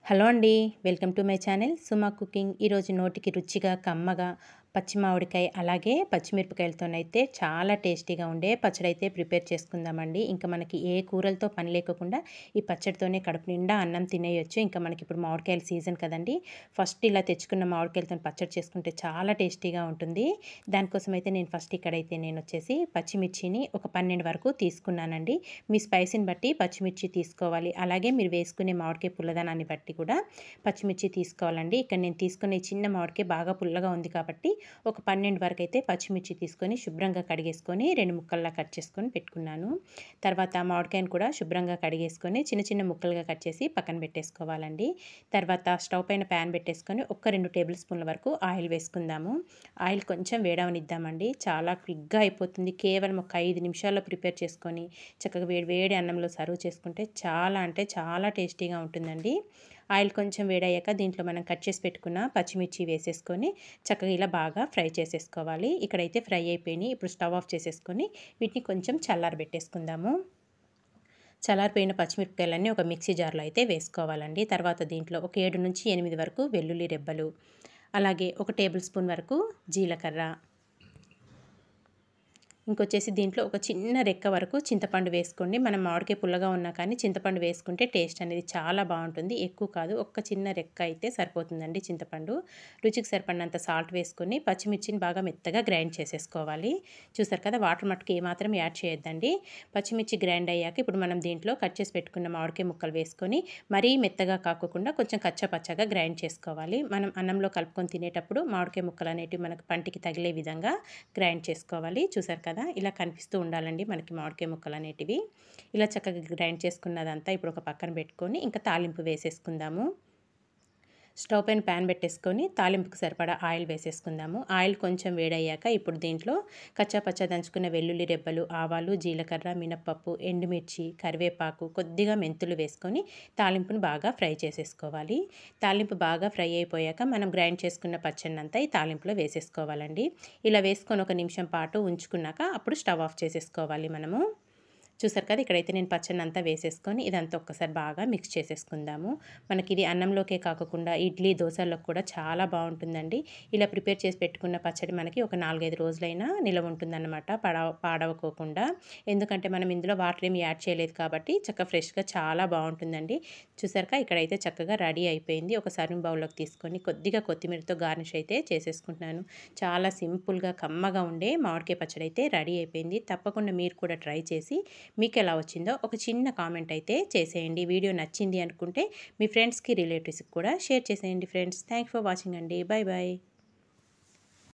Hello అండి. Welcome to my channel Suma cooking. ఈరోజు నోటికి రుచిగా, కమ్మగా పచ్చి మామిడికాయ అలాగే పచ్చిమిరపకాయలతోనైతే చాలా టేస్టీగా ఉండే పచ్చడైతే ప్రిపేర్ చేసుకుందామండి. ఇంకా మనకి ఏ కూరలతో పని లేకోకుండా ఈ పచ్చడితోనే కడుపు నిండా అన్నం తినేయొచ్చు. ఇంకా మనకి ఇప్పుడు మామిడికాయల సీజన్ కదండీ. ఫస్ట్ ఇలా తెచ్చుకున్న మామిడికాయలతోని పచ్చడి చేసుకుంటే చాలా టేస్టీగా ఉంటుంది. దానికోసమైతే నేను ఫస్ట్ ఇక్కడైతే నేనొచ్చేసి పచ్చిమిర్చిని ఒక 12 వరకు తీసుకున్నానండి. మీ స్పైసీని బట్టి పచ్చిమిర్చి తీసుకోవాలి. అలాగే మీరు వేసుకునే మామిడికాయ పుల్లదనాన్ని బట్టి కూడా పచ్చిమిర్చి తీసుకోవాలండి. ఇక్కడ నేను తీసుకునే చిన్న మామిడికాయ బాగా పుల్లగా ఉంది కాబట్టి ఒక 12 వరకైతే పచ్చిమిర్చి తీసుకొని శుభ్రంగా కడిగేసుకొని 2 ముక్కల్లా కట్ చేసుకొని పెట్టుకున్నాను. తర్వాత మామిడికాయను కూడా శుభ్రంగా కడిగేసుకొని చిన్న చిన్న ముక్కలుగా కట్ చేసి పక్కన పెట్టేసుకోవాలండి. తర్వాత స్టవ్ పైన ప్యాన్ పెట్టేసుకొని ఒక 2 టేబుల్ స్పూన్ల వరకు ఆయిల్ వేసుకుందాము. ఆయిల్ కొంచెం వేడవనిద్దామండి. చాలా క్విక్‌గా అయిపోతుంది. కేవలం ఒక 5 నిమిషాల్లో ప్రిపేర్ చేసుకొని చక్కగా వేడి వేడి అన్నంలో సర్వ్ చేసుకుంటే చాలా అంటే చాలా టేస్టీగా ఉంటుందండి. ఆయిల్ కొంచెం వేడయ్యాక దీంట్లో మనం కట్ చేసి పెట్టుకున్న పచ్చిమిర్చి వేసేసుకొని చక్కగా ఇలా బాగా ఫ్రై చేసేసుకోవాలి. ఇక్కడైతే ఫ్రై అయిపోయినాయి. ఇప్పుడు స్టవ్ ఆఫ్ చేసేసుకొని వీటిని కొంచెం చల్లారబెట్టేసుకుందాము. చల్లారిపోయిన పచ్చిమిరపకాయలన్నీ ఒక మిక్సీ జార్లో అయితే వేసుకోవాలండి. తర్వాత దీంట్లో ఒక 7-8 వరకు వెల్లుల్లి రెబ్బలు, అలాగే ఒక టేబుల్ స్పూన్ వరకు జీలకర్ర, ఇంకొచ్చేసి దీంట్లో ఒక చిన్న రెక్క వరకు చింతపండు వేసుకోండి. మనం మామిడికాయ పుల్లగా ఉన్నా కానీ చింతపండు వేసుకుంటే టేస్ట్ అనేది చాలా బాగుంటుంది. ఎక్కువ కాదు, ఒక్క చిన్న రెక్క అయితే సరిపోతుందండి చింతపండు. రుచికి సరిపడినంత సాల్ట్ వేసుకొని పచ్చిమిర్చిని బాగా మెత్తగా గ్రైండ్ చేసేసుకోవాలి. చూసారు కదా, వాటర్ మట్టుకు ఏమాత్రం యాడ్ చేయొద్దండి. పచ్చిమిర్చి గ్రైండ్ అయ్యాక ఇప్పుడు మనం దీంట్లో కట్ చేసి పెట్టుకున్న మామిడికాయ ముక్కలు వేసుకొని మరీ మెత్తగా కాకోకుండా కొంచెం కచ్చపచ్చగా గ్రైండ్ చేసుకోవాలి. మనం అన్నంలో కలుపుకొని తినేటప్పుడు మామిడికాయ ముక్కలు అనేటివి మనకు పంటికి తగిలే విధంగా గ్రైండ్ చేసుకోవాలి. చూసారు కదా, ఇలా కనిపిస్తూ ఉండాలండి మనకి మామిడికాయ ముక్కలు అనేటివి. ఇలా చక్కగా గ్రైండ్ చేసుకున్నదంతా ఇప్పుడు ఒక పక్కన పెట్టుకొని ఇంకా తాలింపు వేసేసుకుందాము. స్టవ్ పైన ప్యాన్ పెట్టేసుకొని తాలింపుకు సరిపడా ఆయిల్ వేసేసుకుందాము. ఆయిల్ కొంచెం వేడయ్యాక ఇప్పుడు దీంట్లో కచ్చాపచ్చా దంచుకున్న వెల్లుల్లి రెబ్బలు, ఆవాలు, జీలకర్ర, మినప్పప్పు, ఎండుమిర్చి, కరివేపాకు, కొద్దిగా మెంతులు వేసుకొని తాలింపును బాగా ఫ్రై చేసేసుకోవాలి. తాలింపు బాగా ఫ్రై అయిపోయాక మనం గ్రైండ్ చేసుకున్న పచ్చడినంతా ఈ తాలింపులో వేసేసుకోవాలండి. ఇలా వేసుకొని ఒక నిమిషం పాటు ఉంచుకున్నాక అప్పుడు స్టవ్ ఆఫ్ చేసేసుకోవాలి మనము. చూసారు కదా, ఇక్కడైతే నేను పచ్చడినంతా వేసేసుకొని ఇదంతా ఒక్కసారి బాగా మిక్స్ చేసేసుకుందాము. మనకి ఇది అన్నంలోకే కాకుండా ఇడ్లీ, దోసల్లోకి కూడా చాలా బాగుంటుందండి. ఇలా ప్రిపేర్ చేసి పెట్టుకున్న పచ్చడి మనకి ఒక 4-5 రోజులైనా నిలవ ఉంటుందన్నమాట, పాడవకోకుండా. ఎందుకంటే మనం ఇందులో వాటర్ ఏమి యాడ్ చేయలేదు కాబట్టి చక్కగా ఫ్రెష్‌గా చాలా బాగుంటుందండి. చూసారుగా, ఇక్కడైతే చక్కగా రెడీ అయిపోయింది. ఒక సర్వింగ్ బౌల్‌లోకి తీసుకొని కొద్దిగా కొత్తిమీరతో గార్నిష్ అయితే చేసేసుకుంటున్నాను. చాలా సింపుల్‌గా కమ్మగా ఉండే మామిడికాయ పచ్చడి అయితే రెడీ అయిపోయింది. తప్పకుండా మీరు కూడా ట్రై చేసి మీకు ఎలా వచ్చిందో ఒక చిన్న కామెంట్ అయితే చేసేయండి. వీడియో నచ్చింది అనుకుంటే మీ ఫ్రెండ్స్‌కి, రిలేటివ్స్‌కి కూడా షేర్ చేసేయండి ఫ్రెండ్స్. థాంక్స్ ఫర్ వాచింగ్ అండి. By by.